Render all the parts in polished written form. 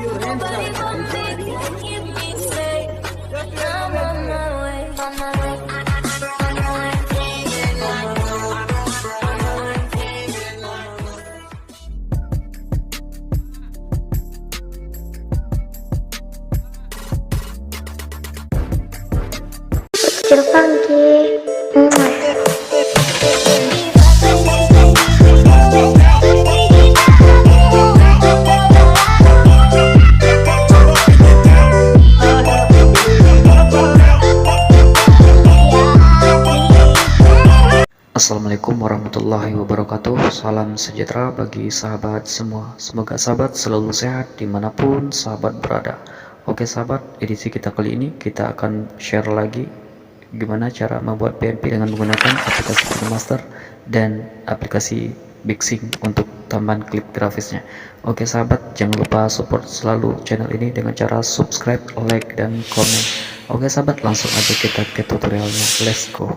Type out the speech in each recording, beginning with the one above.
your hands up and say ready. I'm on my way, on my way, on my way. Kecil funky. Assalamualaikum warahmatullahi wabarakatuh. Salam sejahtera bagi sahabat semua. Semoga sahabat selalu sehat dimanapun sahabat berada. Oke sahabat, edisi kita kali ini kita akan share lagi gimana cara membuat PNP dengan menggunakan aplikasi KineMaster dan aplikasi Bixing untuk tambahan klip grafisnya. Oke sahabat, jangan lupa support selalu channel ini dengan cara subscribe, like, dan komen. Oke sahabat, langsung aja kita ke tutorialnya. Let's go.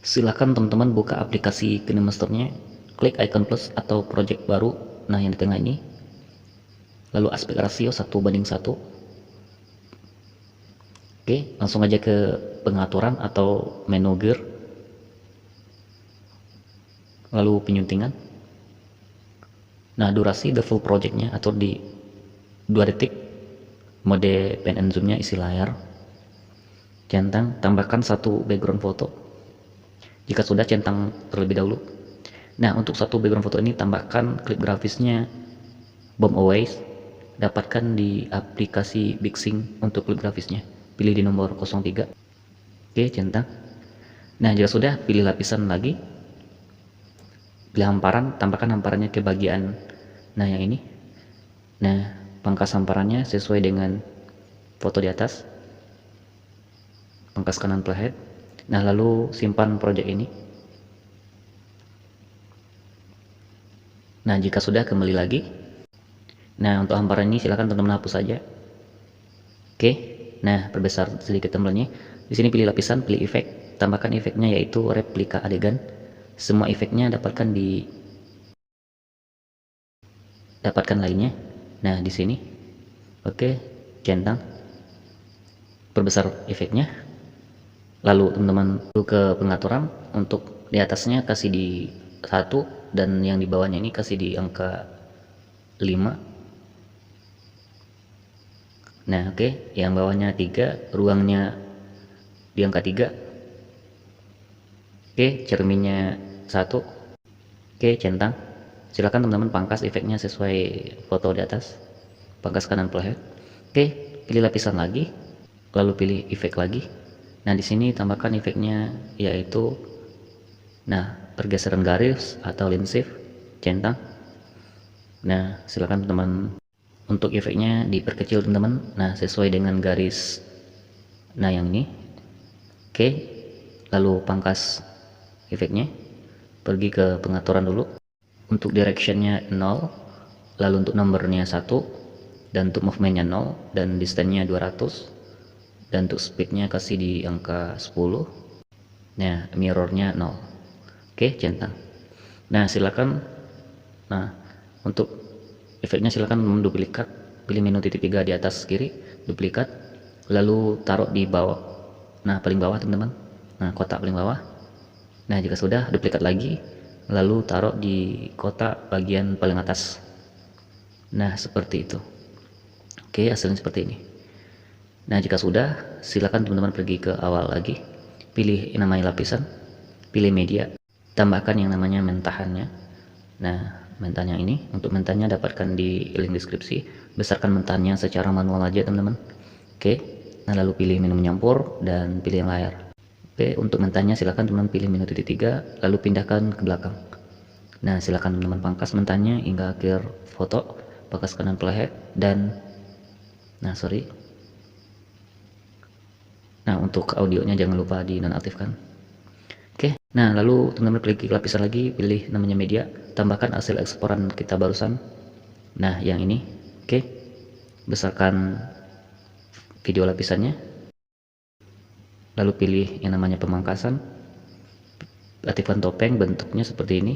Silahkan teman-teman buka aplikasi KineMasternya, klik icon plus atau project baru, nah yang di tengah ini, lalu aspek rasio 1:1. Oke, langsung aja ke pengaturan atau menu gear, lalu penyuntingan. Nah, durasi the full projectnya atau di 2 detik, mode pan and zoomnya isi layar, centang, tambahkan 1 background foto jika sudah centang terlebih dahulu. Nah, untuk 1 background foto ini tambahkan klip grafisnya Bomb Away, dapatkan di aplikasi Bixing untuk klip grafisnya, pilih di nomor 03. Oke, centang. Nah, jika sudah, pilih lapisan lagi, pilih hamparan, tambahkan hamparannya ke bagian yang ini. Nah, pangkas hamparannya sesuai dengan foto di atas, pangkas kanan playhead. Nah, lalu simpan project ini. Nah, jika sudah, kembali lagi. Nah, untuk hamparan ini silakan teman-teman hapus saja. Oke. Nah, perbesar sedikit thumbnailnya. Di sini pilih lapisan, pilih efek, tambahkan efeknya yaitu replika adegan. Semua efeknya dapatkan lainnya. Nah, di sini. Oke, centang. Perbesar efeknya. Lalu teman-teman ke pengaturan, untuk di atasnya kasih di 1 dan yang di bawahnya ini kasih di angka 5. Nah, oke, yang bawahnya 3, ruangnya di angka 3. Oke, cerminnya 1. Oke, centang. Silakan teman-teman pangkas efeknya sesuai foto di atas, pangkas kanan playhead. Oke, pilih lapisan lagi, lalu pilih efek lagi. Nah, di sini tambahkan efeknya yaitu pergeseran garis atau line shift, centang. Nah, silakan teman-teman untuk efeknya diperkecil teman-teman. Nah, sesuai dengan garis yang ini. Oke, lalu pangkas efeknya, pergi ke pengaturan dulu. Untuk directionnya 0, lalu untuk numbernya 1, dan untuk movementnya 0, dan distance-nya 200, dan untuk speednya kasih di angka 10. Nah, mirrornya 0. Oke, centang. Nah, silakan. Nah, untuk efeknya silakan menduplikat, pilih menu titik 3 di atas kiri, duplikat, lalu taruh di bawah, paling bawah teman-teman. Nah, kotak paling bawah. Nah, jika sudah, duplikat lagi, lalu taruh di kotak bagian paling atas. Nah, seperti itu. Oke, hasilnya seperti ini. Nah, jika sudah, silakan teman-teman pergi ke awal lagi, pilih yang namanya lapisan, pilih media, tambahkan yang namanya mentahannya. Nah, mentahannya ini, untuk mentahannya dapatkan di link deskripsi, besarkan mentahannya secara manual aja teman-teman. Oke, nah lalu pilih menu menyampur dan pilih yang layar. Oke, untuk mentahannya silakan teman-teman pilih menu titik 3, lalu pindahkan ke belakang. Nah, silakan teman-teman pangkas mentahannya hingga akhir foto, pangkas kanan playhead, dan untuk audionya jangan lupa dinonaktifkan. Oke, nah lalu teman-teman klik lapisan lagi, pilih namanya media, tambahkan hasil eksporan kita barusan. Nah, yang ini. Oke, besarkan video lapisannya, lalu pilih yang namanya pemangkasan, latifan topeng bentuknya seperti ini.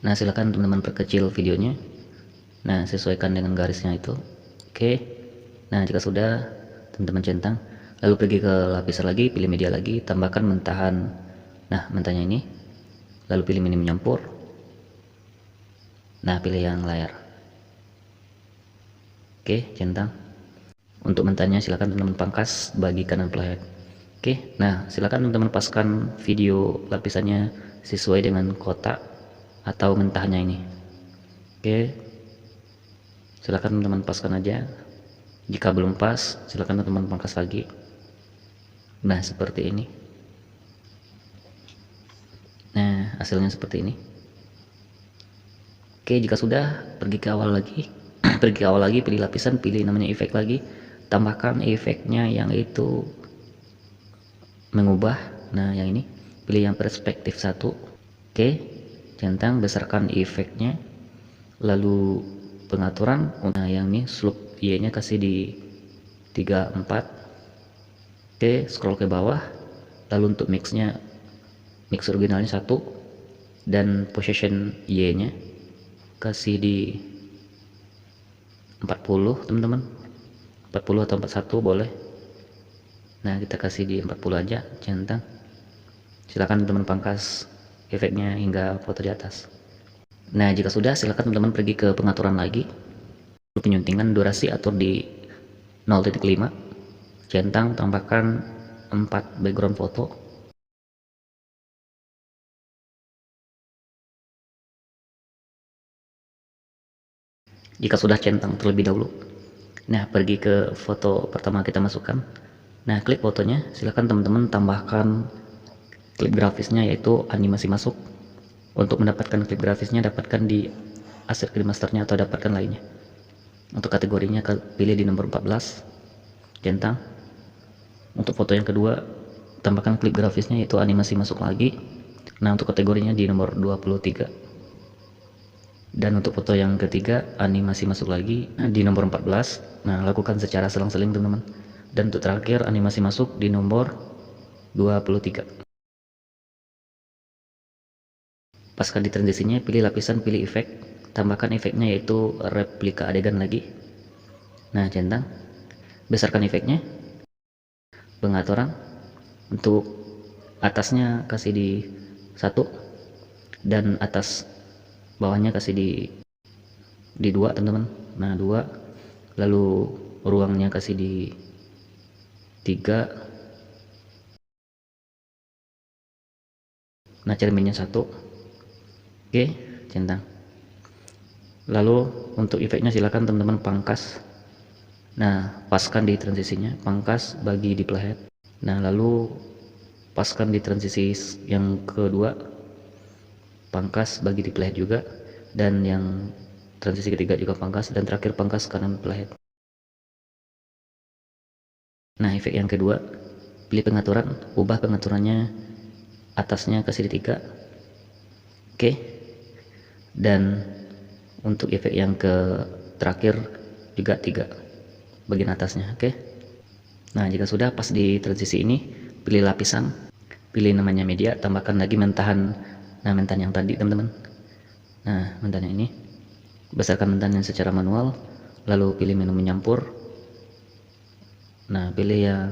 Nah, silakan teman-teman perkecil videonya. Nah, sesuaikan dengan garisnya itu. Oke. Nah, jika sudah, teman-teman centang, lalu pergi ke lapisan lagi, pilih media lagi, tambahkan mentahan. Nah, mentahnya ini, lalu pilih mini menyampur. Nah, pilih yang layar. Oke, centang. Untuk mentahnya silakan teman-teman pangkas bagi kanan playhead. Oke, nah silakan teman-teman paskan video lapisannya sesuai dengan kotak atau mentahnya ini. Oke, silakan teman-teman paskan aja. Jika belum pas, silakan teman-teman pangkas lagi. Nah, seperti ini. Nah, hasilnya seperti ini. Oke, jika sudah, pergi ke awal lagi. Pergi ke awal lagi, pilih lapisan, pilih namanya efek lagi. Tambahkan efeknya yang itu mengubah. Nah, yang ini pilih yang perspektif 1. Oke, centang, besarkan efeknya, lalu pengaturan. Nah, yang ini slope Y nya kasih di 34. Oke, scroll ke bawah, lalu untuk mixnya, mix originalnya 1, dan position Y nya kasih di 40 teman-teman, 40 atau 41 boleh. Nah, kita kasih di 40 aja, centang. Silakan teman-teman pangkas efeknya hingga foto di atas. Nah, jika sudah, silakan teman-teman pergi ke pengaturan lagi. Penyuntingan durasi atur di 0.5. Centang, tambahkan 4 background foto. Jika sudah, centang terlebih dahulu. Nah, pergi ke foto pertama kita masukkan. Nah, klik fotonya, silakan teman-teman tambahkan klip grafisnya, yaitu animasi masuk. Untuk mendapatkan klip grafisnya, dapatkan di aset klip masternya atau dapatkan lainnya. Untuk kategorinya pilih di nomor 14, centang. Untuk foto yang kedua, tambahkan klip grafisnya, yaitu animasi masuk lagi. Nah, untuk kategorinya di nomor 23. Dan untuk foto yang ketiga, animasi masuk lagi di nomor 14. Nah, lakukan secara selang-seling teman-teman. Dan untuk terakhir, animasi masuk di nomor 23. Pasca di transisinya, pilih lapisan, pilih efek, tambahkan efeknya, yaitu replika adegan lagi. Nah, centang, besarkan efeknya, pengaturan. Untuk atasnya kasih di 1, dan atas bawahnya kasih di 2 teman-teman. Nah, 2, lalu ruangnya kasih di 3. Nah, cerminnya 1. Oke, centang. Lalu untuk efeknya silakan teman-teman pangkas. Nah, paskan di transisinya, pangkas bagi di playhead. Nah, lalu paskan di transisi yang kedua, pangkas bagi di playhead juga, dan yang transisi ketiga juga pangkas, dan terakhir pangkas kanan playhead. Nah, efek yang kedua, pilih pengaturan, ubah pengaturannya, atasnya kasih di 3. Oke, dan untuk efek yang terakhir juga 3 bagian atasnya. Oke, nah jika sudah, pas di transisi ini pilih lapisan, pilih namanya media, tambahkan lagi mentahan. Nah, mentahan yang tadi teman-teman. Nah, mentahannya ini, besarkan mentahannya secara manual, lalu pilih menu menyampur. Nah, pilih yang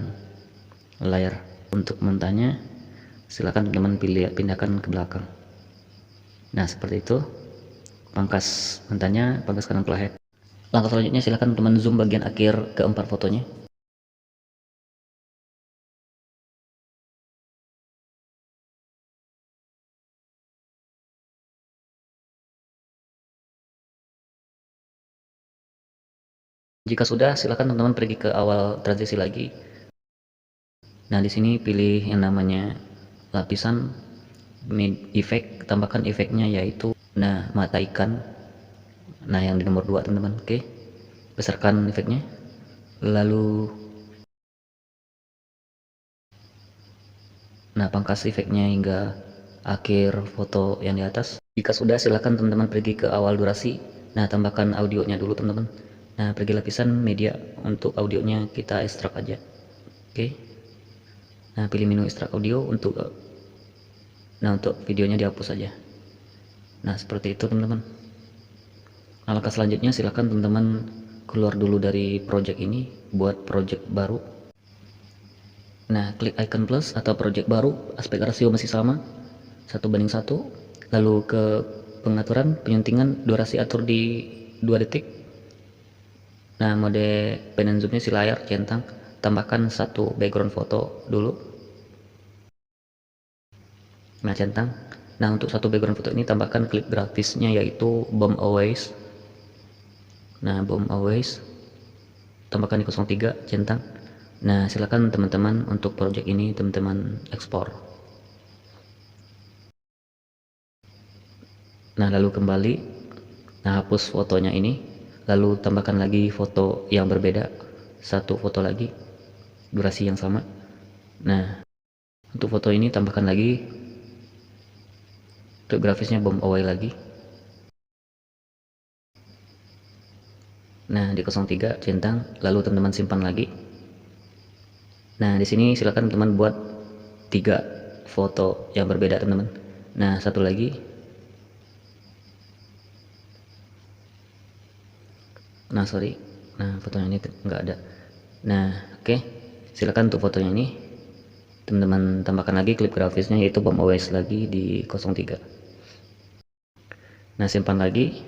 layar. Untuk mentahannya silakan teman-teman pindahkan ke belakang. Nah, seperti itu. Pangkas mentahannya, pangkas kanan playhead. Langkah selanjutnya silakan teman-teman zoom bagian akhir keempat fotonya. Jika sudah, silakan teman-teman pergi ke awal transisi lagi. Nah, di sini pilih yang namanya lapisan, efek, tambahkan efeknya, yaitu mata ikan. Nah, yang di nomor 2 teman-teman. Oke, besarkan efeknya, lalu pangkas efeknya hingga akhir foto yang di atas. Jika sudah, silakan teman-teman pergi ke awal durasi. Nah, tambahkan audionya dulu teman-teman. Nah, pergi lapisan media, untuk audionya kita ekstrak aja. Oke, nah pilih menu ekstrak audio. Untuk Nah, untuk videonya dihapus saja. Nah, seperti itu teman-teman. Nah, langkah selanjutnya silakan teman-teman keluar dulu dari project ini, buat project baru. Nah, klik icon plus atau project baru, aspek rasio masih sama 1:1. Lalu ke pengaturan penyuntingan, durasi atur di 2 detik. Nah, mode pan and zoomnya si layar centang, tambahkan satu background foto dulu. Nah, centang. Nah, untuk satu background foto ini tambahkan klip grafisnya yaitu Bomb Always. Nah, Bomb Always tambahkan di 03, centang. Nah, silakan teman-teman untuk project ini teman-teman ekspor. Nah, lalu kembali, nah hapus fotonya ini, lalu tambahkan lagi foto yang berbeda, satu foto lagi, durasi yang sama. Nah, untuk foto ini tambahkan lagi untuk grafisnya Bomb Away lagi. Nah, di 03 centang, lalu teman-teman simpan lagi. Nah, di sini silakan teman-teman buat 3 foto yang berbeda teman-teman. Nah, satu lagi. Nah, sorry. Nah, fotonya ini enggak ada. Nah, oke. Silakan untuk fotonya ini teman-teman tambahkan lagi klip grafisnya yaitu Bomb Always lagi di 03. Nah, simpan lagi.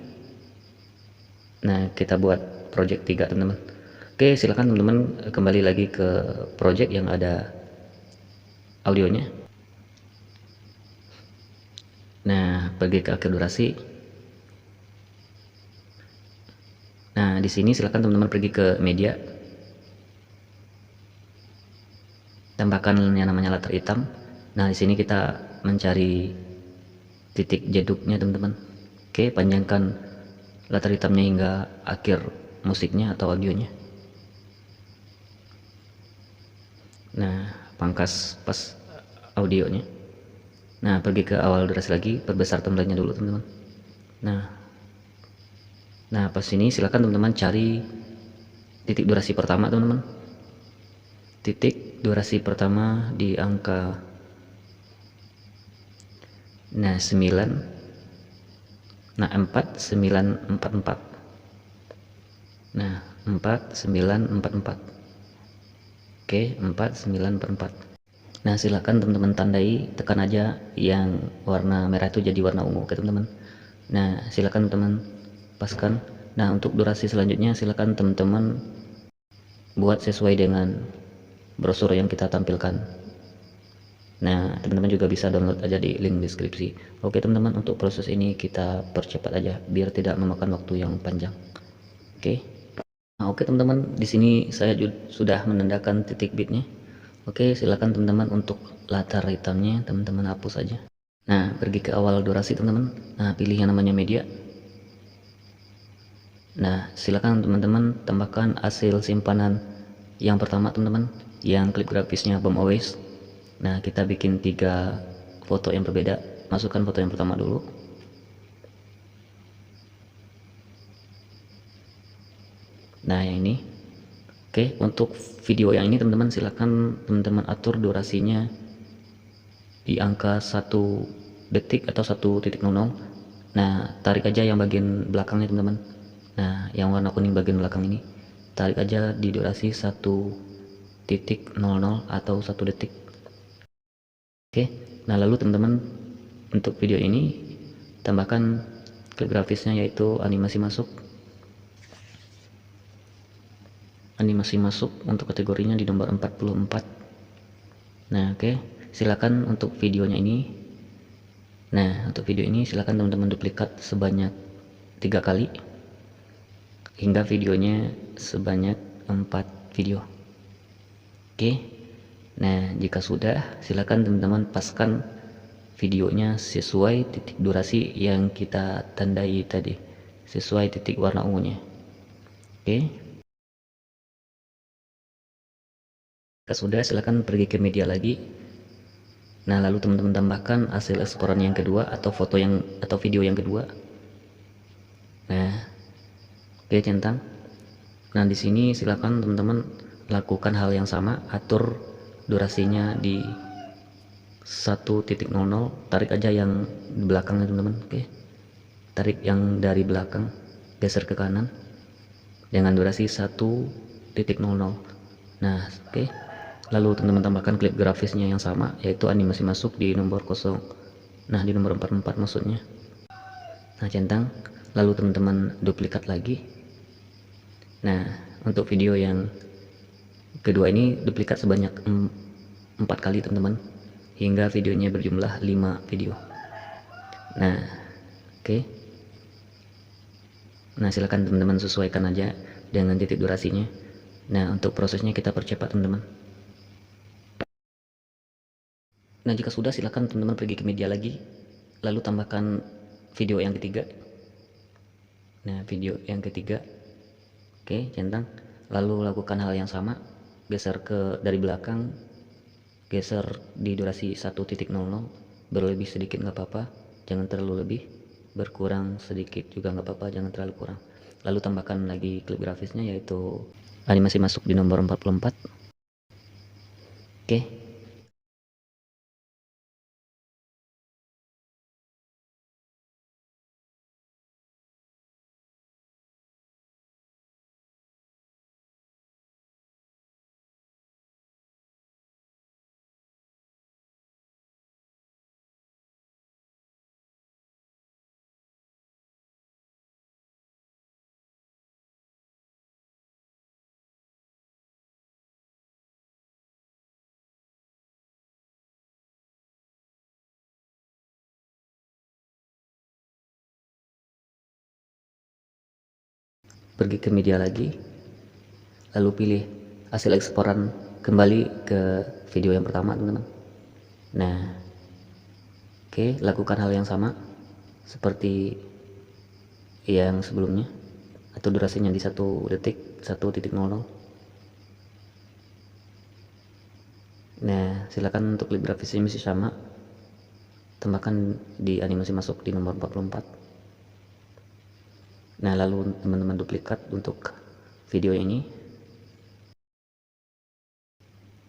Nah, kita buat project 3 teman-teman. Oke, silakan teman-teman kembali lagi ke project yang ada audionya. Nah, pergi ke akhir durasi. Nah, di sini silakan teman-teman pergi ke media. Tambahkan yang namanya latar hitam. Nah, di sini kita mencari titik jeduknya teman-teman. Oke, panjangkan latar hitamnya hingga akhir musiknya atau audionya. Nah, pangkas pas audionya. Nah, pergi ke awal durasi lagi, perbesar timelinenya dulu teman-teman. Nah, pas ini silakan teman-teman cari titik durasi pertama teman-teman. Titik durasi pertama di angka 4944. Nah, 4944. Oke, 4944. Nah, silakan teman-teman tandai, tekan aja yang warna merah itu jadi warna ungu, oke teman-teman. Nah, silakan teman paskan. Nah, untuk durasi selanjutnya silakan teman-teman buat sesuai dengan brosur yang kita tampilkan. Nah, teman-teman juga bisa download aja di link deskripsi. Oke teman-teman, untuk proses ini kita percepat aja biar tidak memakan waktu yang panjang. Oke. Nah, oke teman-teman, di sini saya sudah menandakan titik bitnya. Oke, silakan teman-teman untuk latar hitamnya teman-teman hapus saja. Nah, pergi ke awal durasi teman-teman. Nah, pilih yang namanya media. Nah, silakan teman-teman tambahkan hasil simpanan yang pertama teman-teman, yang klip grafisnya Bomb Always. Nah, kita bikin 3 foto yang berbeda. Masukkan foto yang pertama dulu. Nah, yang ini. Oke, untuk video yang ini teman-teman silakan teman-teman atur durasinya di angka 1 detik atau 1.00. Nah, tarik aja yang bagian belakangnya teman-teman. Nah, yang warna kuning bagian belakang ini tarik aja di durasi 1.00 atau 1 detik. Oke, nah lalu teman-teman untuk video ini tambahkan klip grafisnya yaitu animasi masuk. Animasi masuk untuk kategorinya di nomor 44. Nah, oke, silakan untuk videonya ini. Nah, untuk video ini silakan teman-teman duplikat sebanyak 3 kali hingga videonya sebanyak 4 video. Oke. Nah, jika sudah, silakan teman-teman paskan videonya sesuai titik durasi yang kita tandai tadi, sesuai titik warna ungunya. Oke. Jika sudah, silakan pergi ke media lagi. Nah, lalu teman-teman tambahkan hasil eksporan yang kedua atau foto yang atau video yang kedua. Nah, oke, centang. Nah, di sini silakan teman-teman lakukan hal yang sama, atur durasinya di 1.00, tarik aja yang di belakangnya teman-teman. Oke, tarik yang dari belakang, geser ke kanan dengan durasi 1.00. Nah oke, lalu teman-teman tambahkan klip grafisnya yang sama, yaitu animasi masuk di nomor 0, nah di nomor 44 maksudnya. Nah centang, lalu teman-teman duplikat lagi. Nah untuk video yang kedua ini duplikat sebanyak 4 kali teman-teman, hingga videonya berjumlah 5 video. Nah oke, nah silahkan teman-teman sesuaikan aja dengan titik durasinya. Nah untuk prosesnya kita percepat teman-teman. Nah jika sudah, silahkan teman-teman pergi ke media lagi, lalu tambahkan video yang ketiga. Nah video yang ketiga, oke centang, lalu lakukan hal yang sama, geser ke dari belakang, geser di durasi 1.00, berlebih sedikit nggak apa-apa, jangan terlalu lebih, berkurang sedikit juga nggak apa-apa, jangan terlalu kurang. Lalu tambahkan lagi klip grafisnya, yaitu animasi masuk di nomor 44. Oke, pergi ke media lagi, lalu pilih hasil eksporan, kembali ke video yang pertama teman-teman. Nah oke, lakukan hal yang sama seperti yang sebelumnya, atau durasinya di 1 detik 1.00. Nah silakan untuk klip grafisnya masih sama, tambahkan di animasi masuk di nomor 44. Nah lalu teman-teman duplikat untuk video ini.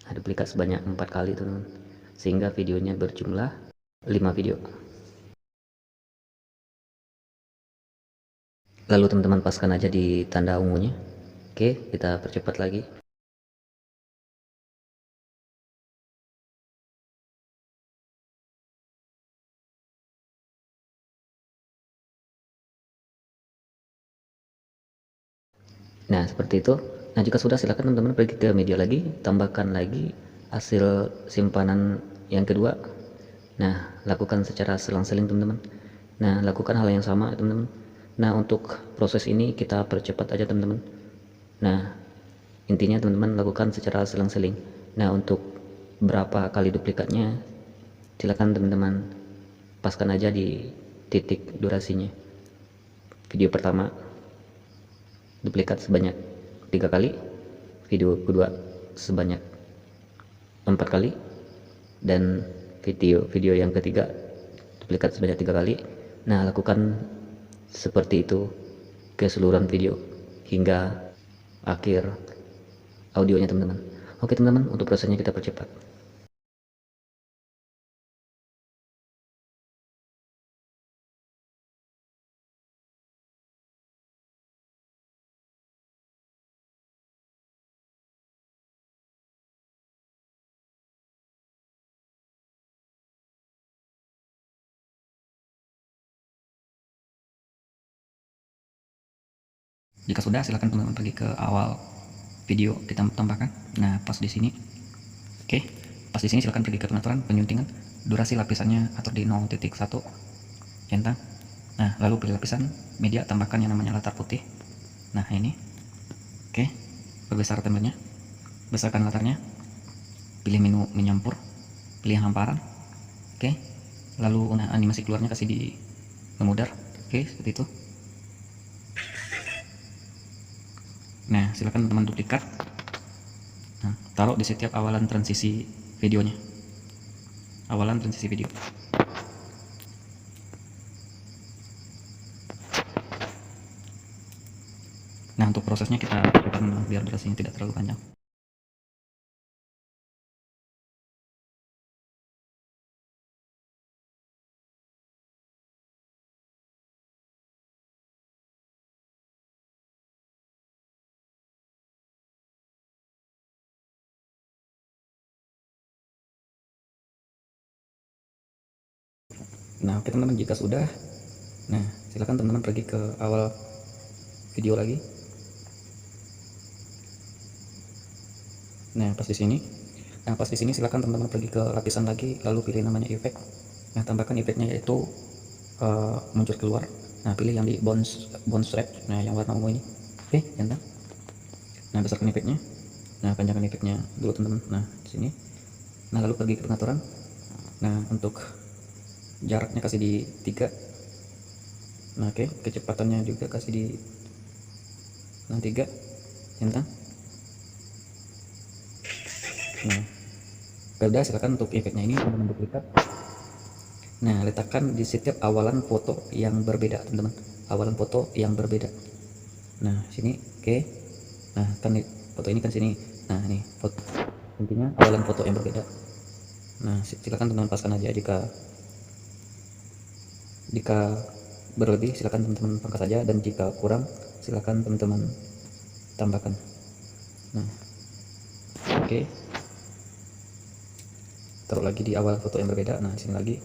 Nah, duplikat sebanyak 4 kali teman-teman, sehingga videonya berjumlah 5 video. Lalu teman-teman paskan aja di tanda ungunya. Oke, kita percepat lagi. Nah seperti itu. Nah jika sudah, silakan teman-teman pergi ke media lagi, tambahkan lagi hasil simpanan yang kedua. Nah lakukan secara selang-seling teman-teman. Nah lakukan hal yang sama teman-teman. Nah untuk proses ini kita percepat aja teman-teman. Nah intinya teman-teman lakukan secara selang-seling. Nah untuk berapa kali duplikatnya, silakan teman-teman paskan aja di titik durasinya. Video pertama duplikat sebanyak 3 kali, video kedua sebanyak 4 kali, dan video yang ketiga duplikat sebanyak 3 kali. Nah lakukan seperti itu keseluruhan video hingga akhir audionya teman-teman. Oke teman-teman, untuk prosesnya kita percepat. Jika sudah, silakan teman-teman pergi ke awal video, kita tambahkan. Nah pas di sini, oke, pas di sini silakan pergi ke pengaturan penyuntingan, durasi lapisannya atur di 0.1 centang. Nah lalu pilih lapisan media, tambahkan yang namanya latar putih. Nah ini, oke, perbesar tempelnya, besarkan latarnya, pilih menu menyampur, pilih yang hamparan, oke, lalu animasi keluarnya kasih di memudar, oke, seperti itu. Nah silakan teman-teman duplikat, nah, taruh di setiap awalan transisi videonya, awalan transisi video. Nah untuk prosesnya kita lakukan biar durasinya tidak terlalu panjang. Nah, oke teman-teman, jika sudah, nah silakan teman-teman pergi ke awal video lagi. Nah, pas di sini. Nah, pas di sini silakan teman-teman pergi ke lapisan lagi, lalu pilih namanya efek. Nah, tambahkan efeknya yaitu muncul keluar. Nah, pilih yang di bounce wrap. Nah, yang warna ungu ini. Oke, centang. Nah, besarkan efeknya. Nah, panjangkan efeknya dulu teman-teman. Nah, di sini. Nah, lalu pergi ke pengaturan. Nah, untuk jaraknya kasih di 3. Nah, oke, kecepatannya juga kasih di 3. Centang. Nah, udah, silakan untuk efeknya ini teman-teman duplikat. Nah, letakkan di setiap awalan foto yang berbeda teman-teman, awalan foto yang berbeda. Nah, sini, oke. Nah, kan foto ini kan sini. Nah, ini foto, intinya awalan foto yang berbeda. Nah, silakan teman-teman paskan aja. Jika berlebih silakan teman-teman pangkas saja, dan jika kurang silakan teman-teman tambahkan. Nah, oke. Taruh lagi di awal foto yang berbeda. Nah, sini lagi.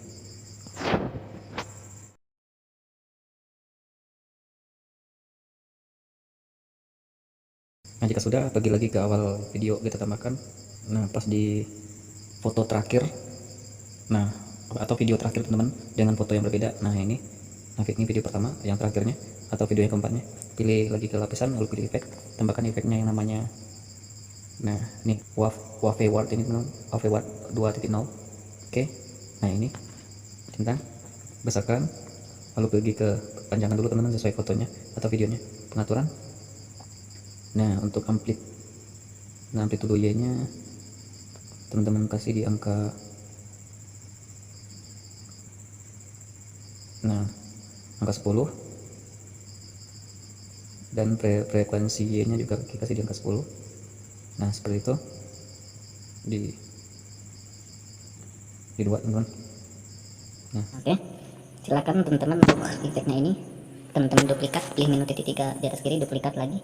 Nah, jika sudah, pergi lagi ke awal video, kita tambahkan. Nah, pas di foto terakhir, nah atau video terakhir teman-teman dengan foto yang berbeda. Nah, ini video pertama, yang terakhirnya atau video yang keempatnya. Pilih lagi ke lapisan, lalu pilih efek, tambahkan efeknya yang namanya, nah ini wave word ini teman-teman, wave word 2.0. oke. Nah, ini centang, besarkan, lalu pergi ke panjangan dulu teman-teman sesuai fotonya atau videonya, pengaturan. Nah, untuk amplitude Y nya teman-teman kasih di angka, nah angka 10, dan frekuensi Y nya juga kasih di angka 10. Nah, seperti itu di 2 teman-teman. Nah, Oke, silakan teman-teman untuk efeknya ini teman-teman duplikat, pilih menu titik 3 di atas kiri, duplikat lagi.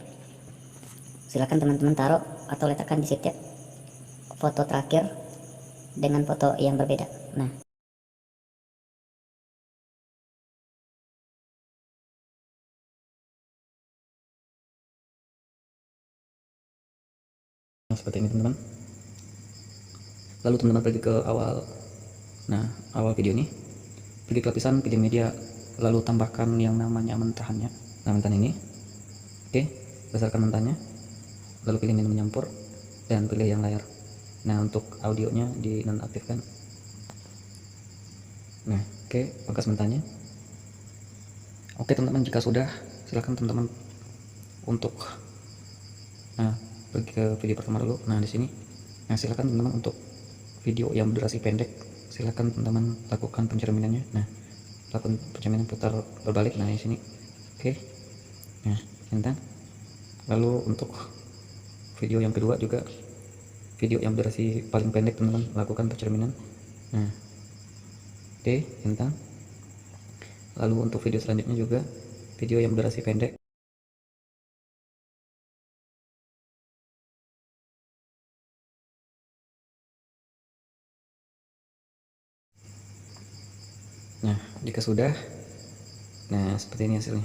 Silakan teman-teman taruh atau letakkan di setiap foto terakhir dengan foto yang berbeda. Nah, seperti ini teman-teman. Lalu teman-teman pergi ke awal, nah awal video ini, pergi ke lapisan, pilih media, lalu tambahkan yang namanya mentahannya. Nah, mentahan ini, oke, besarkan mentahnya, lalu pilih menu menyampur dan pilih yang layar. Nah, untuk audionya dinonaktifkan. Nah, oke, pangkas mentahnya. Oke teman-teman, jika sudah, silahkan teman-teman untuk, nah pergi ke video pertama dulu. Nah, di sini, nah silahkan teman-teman untuk video yang durasi pendek, silahkan teman-teman lakukan pencerminannya. Nah, lakukan pencerminan putar berbalik. Nah, di sini, oke. Nah, centang. Lalu untuk video yang kedua juga, video yang durasi paling pendek, teman-teman lakukan pencerminan. Nah, oke, centang. Lalu untuk video selanjutnya juga, video yang durasi pendek. Nah, jika sudah, nah seperti ini hasilnya.